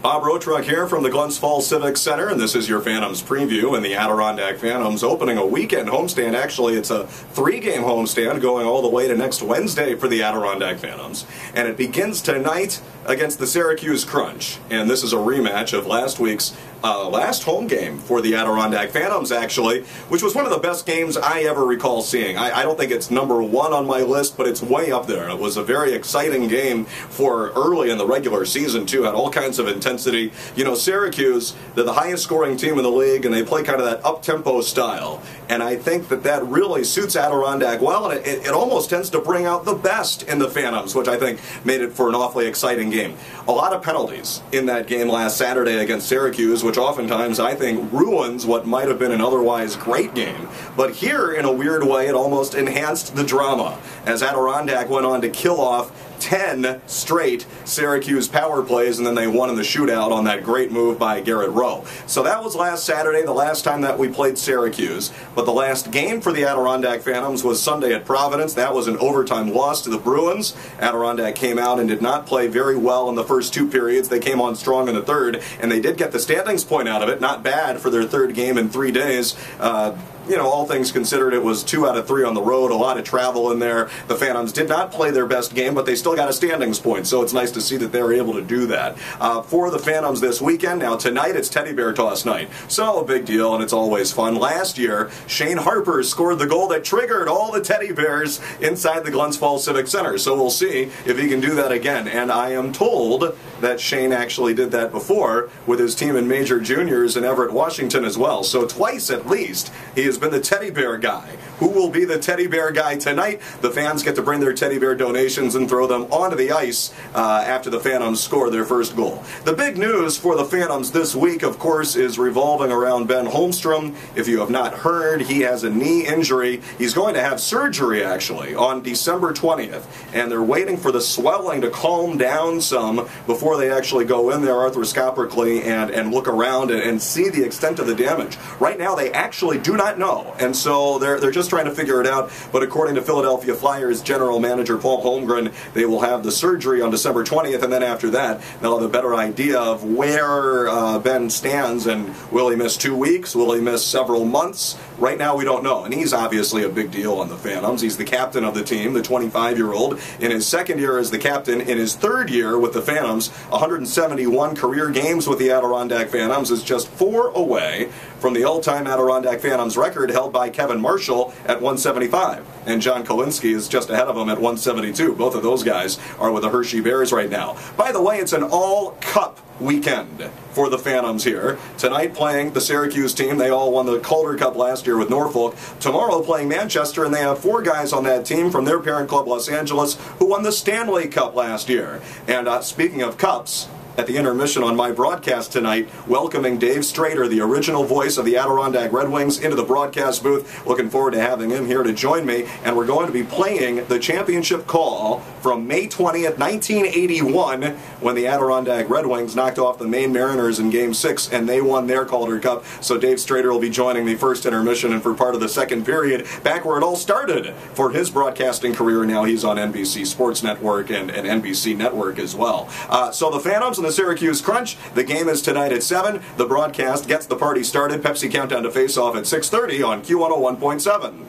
Bob Rotruck here from the Glens Falls Civic Center, and this is your Phantoms preview. And the Adirondack Phantoms opening a weekend homestand. Actually, it's a 3-game homestand going all the way to next Wednesday for the Adirondack Phantoms. And it begins tonight against the Syracuse Crunch. And this is a rematch of last week's last home game for the Adirondack Phantoms, actually, which was one of the best games I ever recall seeing. I don't think it's number one on my list, but it's way up there. It was a very exciting game for early in the regular season, too. Had all kinds of intensity. You know, Syracuse, they're the highest scoring team in the league, and they play kind of that up-tempo style. And I think that that really suits Adirondack well, and it almost tends to bring out the best in the Phantoms, which I think made it for an awfully exciting game. A lot of penalties in that game last Saturday against Syracuse, which oftentimes I think ruins what might have been an otherwise great game. But here, in a weird way, it almost enhanced the drama, as Adirondack went on to kill off 10 straight Syracuse power plays, and then they won in the shootout on that great move by Garrett Rowe. So that was last Saturday, the last time that we played Syracuse. But the last game for the Adirondack Phantoms was Sunday at Providence. That was an overtime loss to the Bruins. Adirondack came out and did not play very well in the first 2 periods. They came on strong in the third, and they did get the standings point out of it. Not bad for their 3rd game in 3 days. You know, all things considered, it was 2 out of 3 on the road, a lot of travel in there. The Phantoms did not play their best game, but they still got a standings point, so it's nice to see that they were able to do that. For the Phantoms this weekend, now tonight it's Teddy Bear Toss night, so a big deal, and it's always fun. Last year, Shane Harper scored the goal that triggered all the Teddy Bears inside the Glens Falls Civic Center, so we'll see if he can do that again. And I am told that Shane actually did that before with his team in Major Juniors in Everett, Washington as well, so twice at least he has been the teddy bear guy. Who will be the teddy bear guy tonight? The fans get to bring their teddy bear donations and throw them onto the ice after the Phantoms score their first goal. The big news for the Phantoms this week, of course, is revolving around Ben Holmstrom. If you have not heard, he has a knee injury. He's going to have surgery, actually, on December 20th, and they're waiting for the swelling to calm down some before they actually go in there arthroscopically and look around and see the extent of the damage. Right now, they actually do not know. And so they're just trying to figure it out. But according to Philadelphia Flyers general manager Paul Holmgren, they will have the surgery on December 20th, and then after that, they'll have a better idea of where Ben stands. And will he miss 2 weeks? Will he miss several months? Right now, we don't know. And he's obviously a big deal on the Phantoms. He's the captain of the team, the 25-year-old. In his 2nd year as the captain, in his 3rd year with the Phantoms, 171 career games with the Adirondack Phantoms is just 4 away from the all-time Adirondack Phantoms record held by Kevin Marshall at 175. And John Kolinski is just ahead of him at 172. Both of those guys are with the Hershey Bears right now. By the way, it's an all-cup weekend for the Phantoms here. Tonight playing the Syracuse team. They all won the Calder Cup last year with Norfolk. Tomorrow playing Manchester, and they have 4 guys on that team from their parent club Los Angeles who won the Stanley Cup last year. And speaking of cups, at the intermission on my broadcast tonight, welcoming Dave Strader, the original voice of the Adirondack Red Wings, into the broadcast booth. Looking forward to having him here to join me. And we're going to be playing the championship call from May 20th, 1981, when the Adirondack Red Wings knocked off the Maine Mariners in Game 6, and they won their Calder Cup. So Dave Strader will be joining me first intermission and for part of the 2nd period, back where it all started for his broadcasting career. Now he's on NBC Sports Network and NBC Network as well. So the Phantoms and the Syracuse Crunch. The game is tonight at 7. The broadcast gets the party started. Pepsi Countdown to Face-Off at 6:30 on Q101.7.